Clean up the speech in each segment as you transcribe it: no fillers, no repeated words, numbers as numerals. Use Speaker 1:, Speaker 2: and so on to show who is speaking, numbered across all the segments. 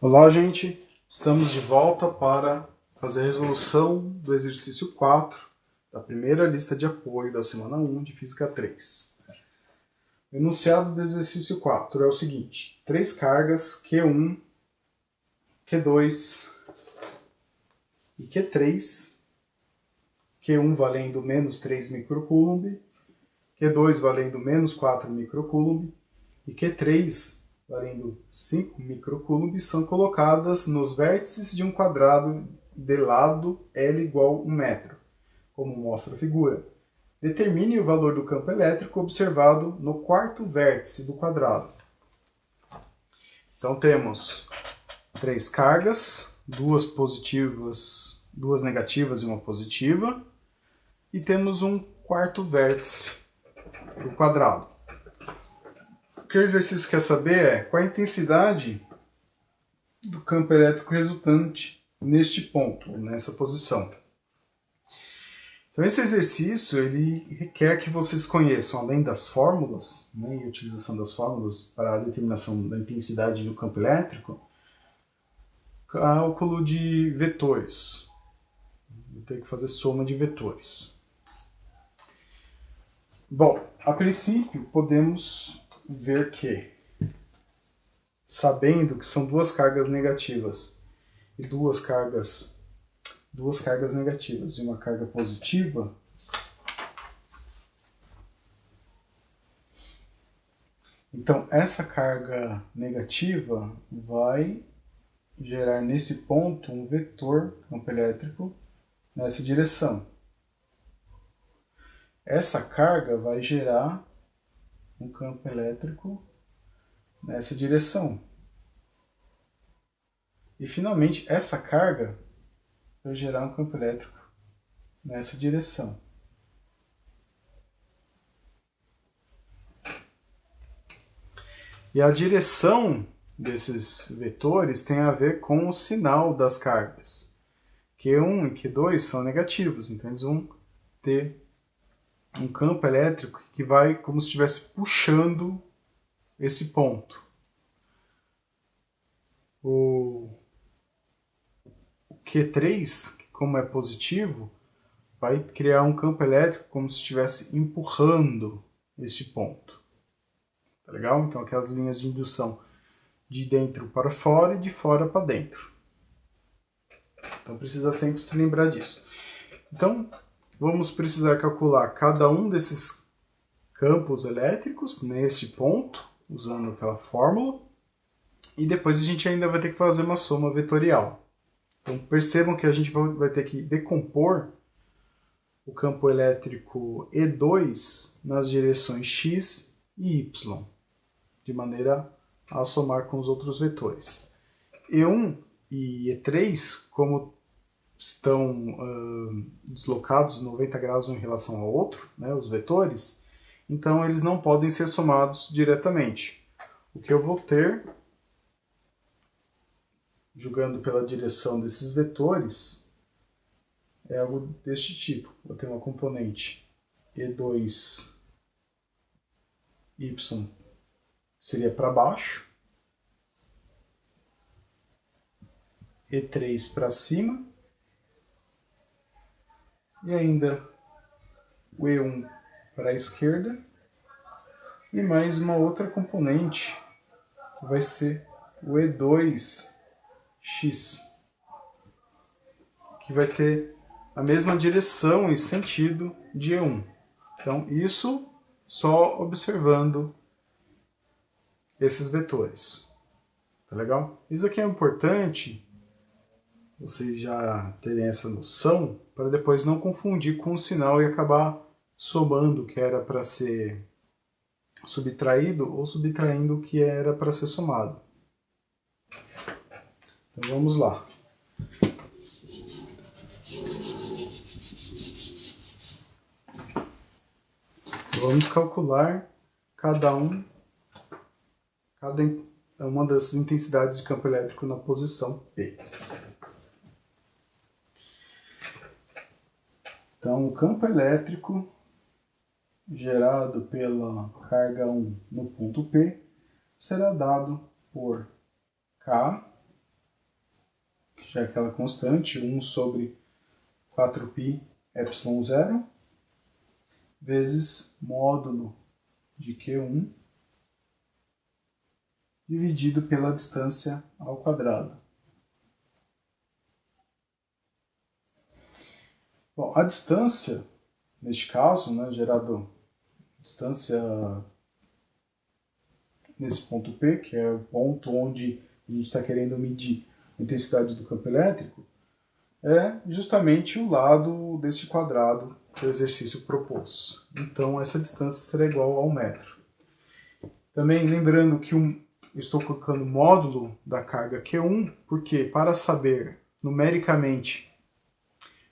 Speaker 1: Olá, gente! Estamos de volta para fazer a resolução do exercício 4 da primeira lista de apoio da semana 1 de Física 3. O enunciado do exercício 4 é o seguinte: 3 cargas Q1, Q2 e Q3, Q1 valendo menos 3 microcoulomb, Q2 valendo menos 4 microcoulomb e Q3 valendo 5 microcoulomb, são colocadas nos vértices de um quadrado de lado L igual 1 metro, como mostra a figura. Determine o valor do campo elétrico observado no quarto vértice do quadrado. Então temos 3 cargas, 2 positivas, 2 negativas e uma positiva, e temos um quarto vértice do quadrado. O que o exercício quer saber é qual a intensidade do campo elétrico resultante neste ponto, nessa posição. Então esse exercício ele requer que vocês conheçam, além das fórmulas, né, e a utilização das fórmulas para a determinação da intensidade do campo elétrico, cálculo de vetores. Vou ter que fazer soma de vetores. Bom, a princípio podemos ver que, sabendo que são 2 cargas negativas e 2 cargas negativas e uma carga positiva, então essa carga negativa vai gerar nesse ponto um vetor campo elétrico nessa direção. Essa carga vai gerar um campo elétrico nessa direção. E finalmente essa carga vai gerar um campo elétrico nessa direção. E a direção desses vetores tem a ver com o sinal das cargas. Q1 e Q2 são negativos, então eles vão ter um campo elétrico que vai como se estivesse puxando esse ponto. O Q3, como é positivo, vai criar um campo elétrico como se estivesse empurrando este ponto. Tá legal? Então aquelas linhas de indução de dentro para fora e de fora para dentro. Então precisa sempre se lembrar disso. Então vamos precisar calcular cada um desses campos elétricos neste ponto, usando aquela fórmula, e depois a gente ainda vai ter que fazer uma soma vetorial. Então percebam que a gente vai ter que decompor o campo elétrico E2 nas direções x e y, de maneira a somar com os outros vetores. E1 e E3, como estão deslocados 90 graus um em relação ao outro, né, os vetores, então eles não podem ser somados diretamente. O que eu vou ter, julgando pela direção desses vetores, é algo deste tipo. Vou ter uma componente E2y seria para baixo, E3 para cima, e ainda o E1 para a esquerda, e mais uma outra componente, que vai ser o E2x, que vai ter a mesma direção e sentido de E1. Então, isso só observando esses vetores. Tá legal? Isso aqui é importante vocês já terem essa noção, para depois não confundir com o sinal e acabar somando o que era para ser subtraído ou subtraindo o que era para ser somado. Então vamos lá. Vamos calcular cada uma das intensidades de campo elétrico na posição P. Então, o campo elétrico gerado pela carga 1 no ponto P será dado por K já é aquela constante, 1 sobre 4π epsilon zero, vezes módulo de Q1, dividido pela distância ao quadrado. Bom, a distância, neste caso, né, gerado distância nesse ponto P, que é o ponto onde a gente está querendo medir a intensidade do campo elétrico, é justamente o lado deste quadrado que o exercício propôs. Então, essa distância será igual ao metro. Também lembrando que eu estou colocando módulo da carga Q1, porque para saber numericamente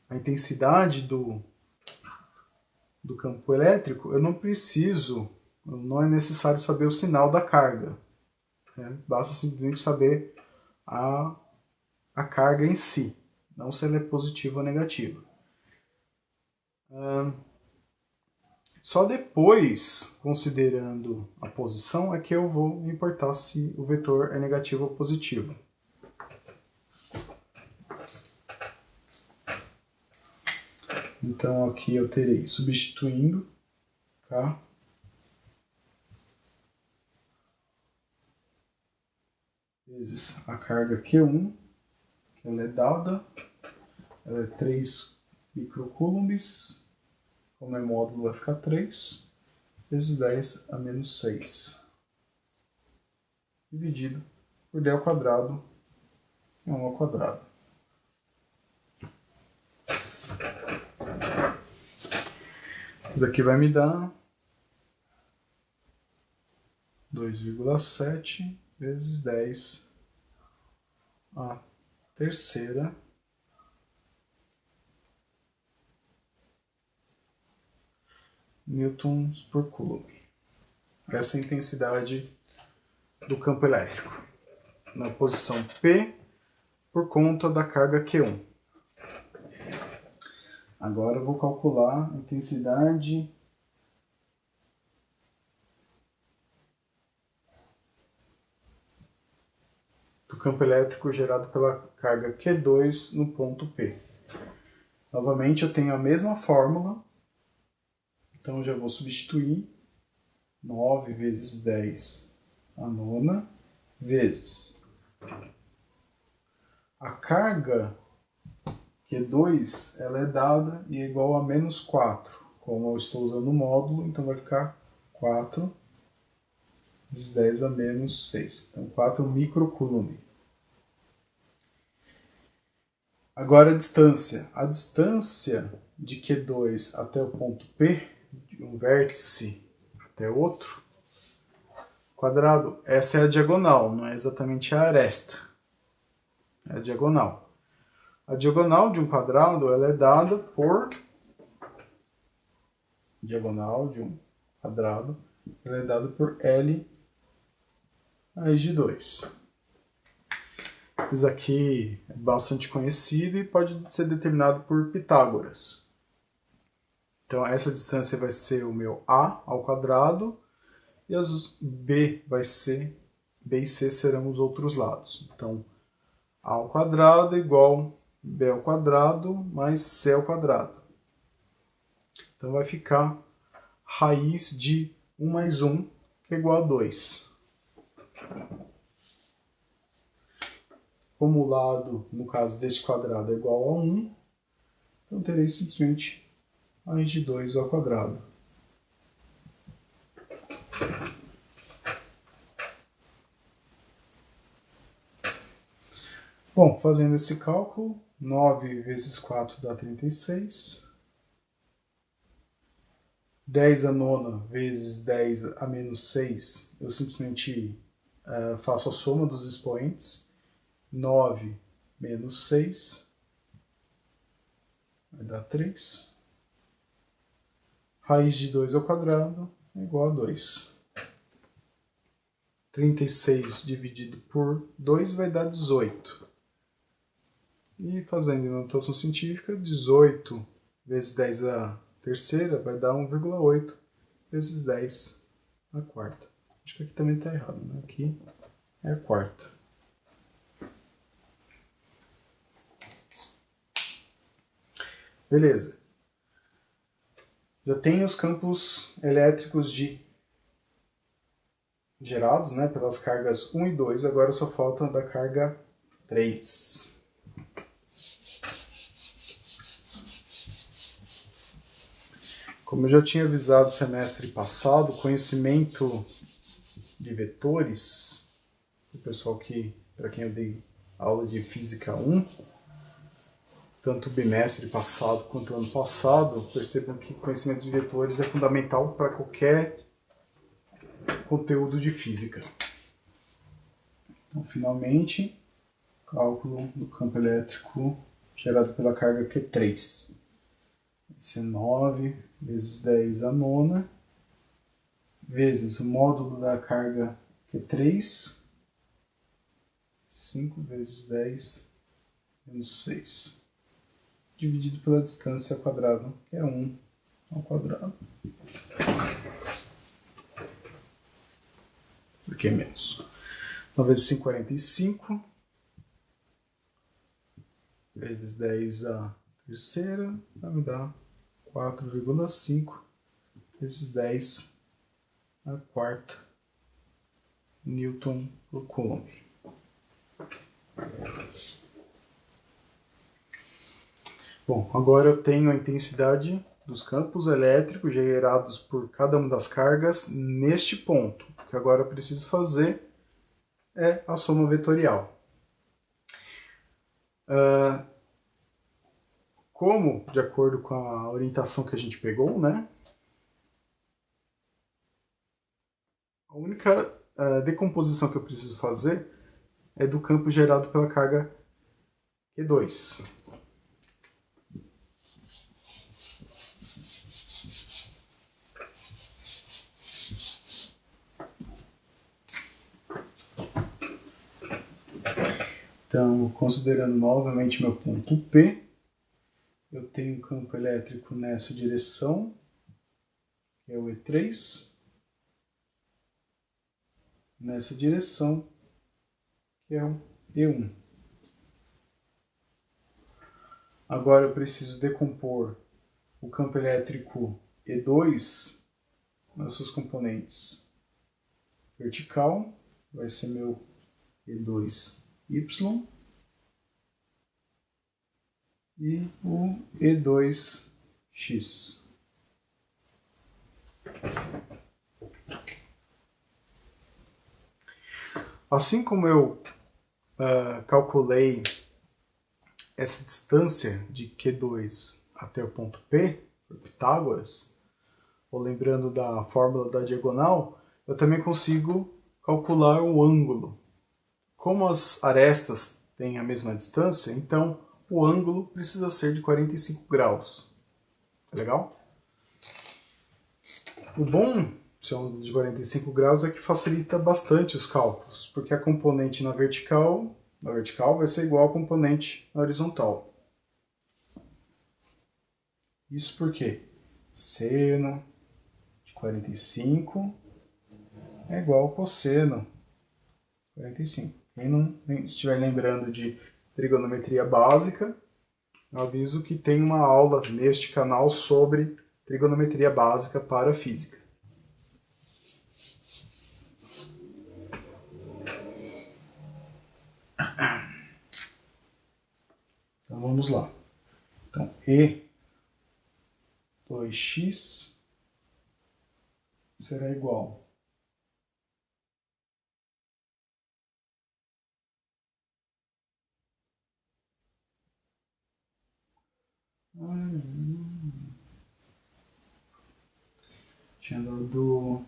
Speaker 1: a intensidade do campo elétrico, eu não é necessário saber o sinal da carga. Né? Basta simplesmente saber a carga em si, não se ela é positiva ou negativa. Só depois, considerando a posição, é que eu vou me importar se o vetor é negativo ou positivo. Então aqui eu terei, substituindo K vezes a carga Q1, que ela é dada, ela é 3 microcoulombs, como é módulo vai ficar 3, vezes 10 a menos 6, dividido por d ao quadrado, que é 1 ao quadrado. Isso aqui vai me dar 2,7 vezes 10 a terceira newtons por coulomb. Essa é a intensidade do campo elétrico na posição P por conta da carga Q1. Agora eu vou calcular a intensidade do campo elétrico gerado pela carga Q2 no ponto P. Novamente eu tenho a mesma fórmula, então eu já vou substituir 9 vezes 10 a nona vezes a carga Q2, ela é dada e é igual a menos 4. Como eu estou usando o módulo, então vai ficar 4 vezes 10 a menos 6. Então 4 microcoulomb. Agora a distância. A distância de Q2 até o ponto P, de um vértice até outro, quadrado, essa é a diagonal, não é exatamente a aresta. É a diagonal. A diagonal de um quadrado ela é dada por diagonal de um quadrado, ela é dada por L raiz de 2. Isso aqui é bastante conhecido e pode ser determinado por Pitágoras. Então essa distância vai ser o meu A ao quadrado e as B vai ser B e C serão os outros lados. Então A ao quadrado igual B ao quadrado mais C ao quadrado. Então vai ficar raiz de 1 mais 1, que é igual a 2. Como o lado, no caso deste quadrado, é igual a 1, então terei simplesmente raiz de 2 ao quadrado. Bom, fazendo esse cálculo, 9 vezes 4 dá 36. 10 a nona vezes 10 a menos 6, eu simplesmente faço a soma dos expoentes. 9 menos 6 vai dar 3. Raiz de 2 ao quadrado é igual a 2. 36 dividido por 2 vai dar 18. E fazendo em notação científica, 18 vezes 10 a terceira vai dar 1,8 vezes 10 a quarta. Acho que aqui também está errado, né? Aqui é a quarta. Beleza. Já tenho os campos elétricos gerados, né, pelas cargas 1 e 2, agora só falta da carga 3. Como eu já tinha avisado semestre passado, conhecimento de vetores, o pessoal para quem eu dei aula de Física 1, tanto o bimestre passado quanto o ano passado, percebam que conhecimento de vetores é fundamental para qualquer conteúdo de física. Então, finalmente, cálculo do campo elétrico gerado pela carga Q3. Vai ser 9 vezes 10 a nona, vezes o módulo da carga Q3, 5 vezes 10 menos 6, dividido pela distância ao quadrado, que é 1 ao quadrado. Por que menos? 9 vezes 5, 45. Vezes 10 a terceira, vai me dar 4,5 vezes 10 a quarta Newton por Coulomb. Bom, agora eu tenho a intensidade dos campos elétricos gerados por cada uma das cargas neste ponto. O que agora eu preciso fazer é a soma vetorial. Como, de acordo com a orientação que a gente pegou, né? A única decomposição que eu preciso fazer é do campo gerado pela carga Q2. Então, considerando novamente meu ponto P, eu tenho um campo elétrico nessa direção, que é o E3, nessa direção, que é o E1. Agora eu preciso decompor o campo elétrico E2 nas suas componentes. Vertical vai ser meu E2Y e o E2X. Assim como eu calculei essa distância de Q2 até o ponto P, por Pitágoras, ou lembrando da fórmula da diagonal, eu também consigo calcular o ângulo. Como as arestas têm a mesma distância, então o ângulo precisa ser de 45 graus. Tá legal? O bom de ser um ângulo de 45 graus é que facilita bastante os cálculos, porque a componente na vertical vai ser igual à componente na horizontal. Isso porque seno de 45 é igual ao cosseno de 45. Quem não estiver lembrando de trigonometria básica, eu aviso que tem uma aula neste canal sobre trigonometria básica para física. Então vamos lá. Então E2x será igual tinha dado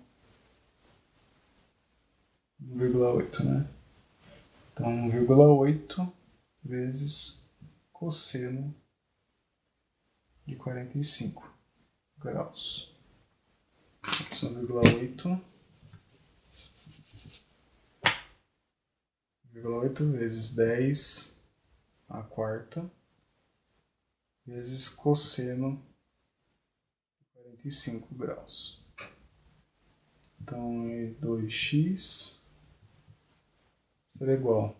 Speaker 1: 1,8, né? Então 1,8 vezes cosseno de 45 graus. 1,8 vezes 10 a quarta vezes cosseno de 45 graus. Então, E2x será igual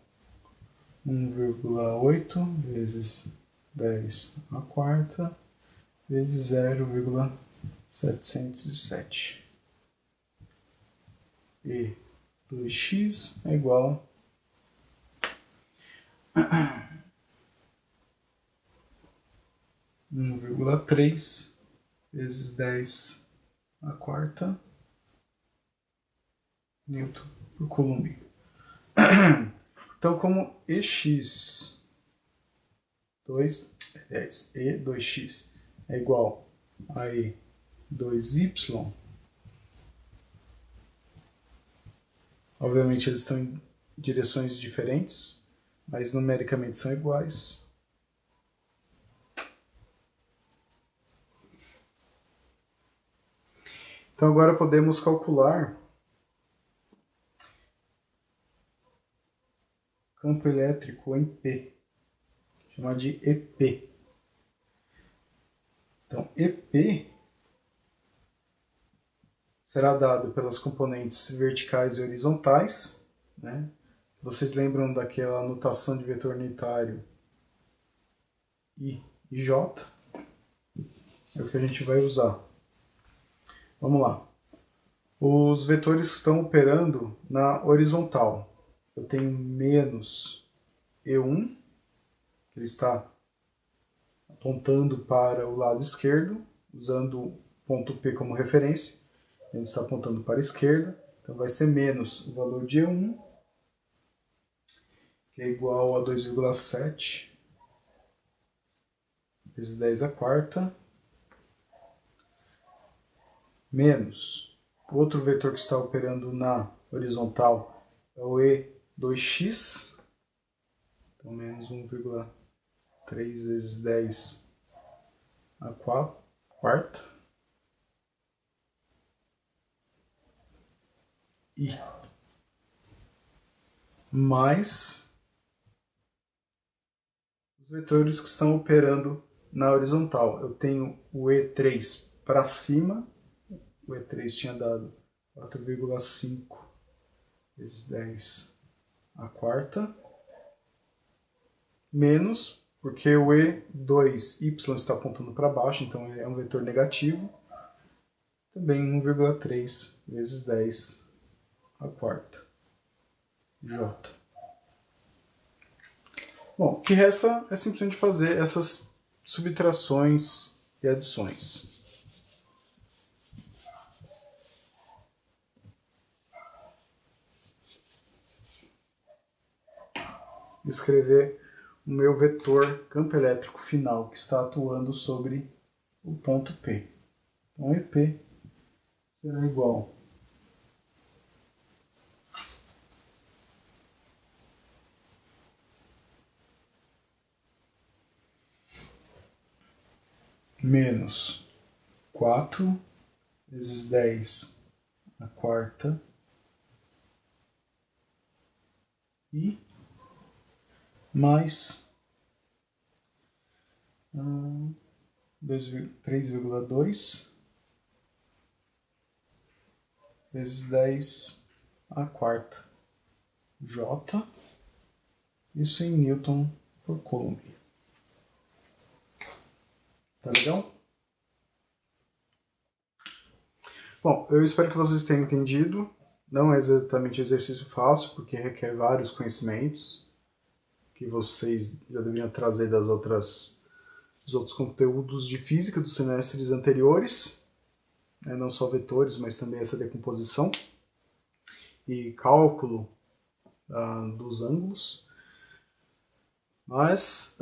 Speaker 1: a 1,8 vezes 10 a quarta vezes 0,707. E 2x é igual a 1,3 vezes 10 a quarta Newton por Coulomb. Então, como EX E2x é igual a E2y, obviamente eles estão em direções diferentes, mas numericamente são iguais. Então agora podemos calcular campo elétrico em P, chamar de EP. Então EP será dado pelas componentes verticais e horizontais, né? Vocês lembram daquela notação de vetor unitário I e J? É o que a gente vai usar. Vamos lá. Os vetores estão operando na horizontal. Eu tenho menos E1, que ele está apontando para o lado esquerdo, usando o ponto P como referência. Ele está apontando para a esquerda, então vai ser menos o valor de E1, que é igual a 2,7 vezes 10 a quarta, menos o outro vetor que está operando na horizontal é o E2x, então menos 1,3 vezes 10 a quarta, e mais os vetores que estão operando na horizontal. Eu tenho o E3 para cima, o E3 tinha dado 4,5 vezes 10 a quarta, menos, porque o E2y está apontando para baixo, então é um vetor negativo, também 1,3 vezes 10 a quarta, J. Bom, o que resta é simplesmente fazer essas subtrações e adições. Escrever o meu vetor campo elétrico final que está atuando sobre o ponto P. Então, EP será igual menos 4 vezes 10 a quarta e mais 3,2 vezes 10 a quarta J, isso em Newton por Coulomb. Tá legal? Bom, eu espero que vocês tenham entendido. Não é exatamente exercício fácil, porque requer vários conhecimentos que vocês já deveriam trazer dos outros conteúdos de física dos semestres anteriores, né? Não só vetores, mas também essa decomposição e cálculo dos ângulos. Mas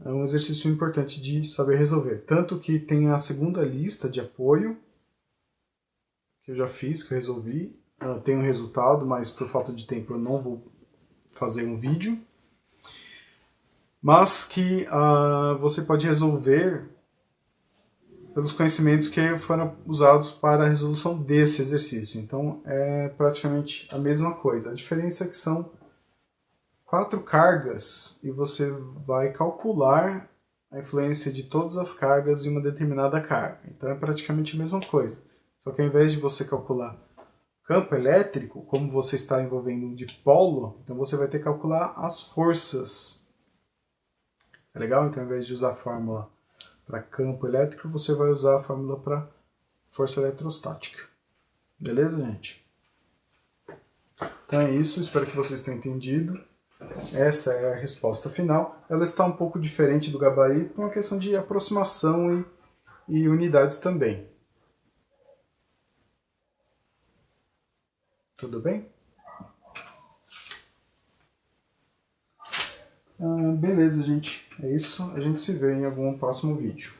Speaker 1: é um exercício importante de saber resolver. Tanto que tem a segunda lista de apoio, que eu já fiz, que eu resolvi. Tem um resultado, mas por falta de tempo eu não vou fazer um vídeo. Mas que você pode resolver pelos conhecimentos que foram usados para a resolução desse exercício. Então é praticamente a mesma coisa. A diferença é que são 4 cargas e você vai calcular a influência de todas as cargas em uma determinada carga. Então é praticamente a mesma coisa. Só que ao invés de você calcular campo elétrico, como você está envolvendo um dipolo, então você vai ter que calcular as forças. É legal? Então ao invés de usar a fórmula para campo elétrico, você vai usar a fórmula para força eletrostática. Beleza, gente? Então é isso, espero que vocês tenham entendido. Essa é a resposta final. Ela está um pouco diferente do gabarito, por uma questão de aproximação e unidades também. Tudo bem? Beleza, gente. É isso. A gente se vê em algum próximo vídeo.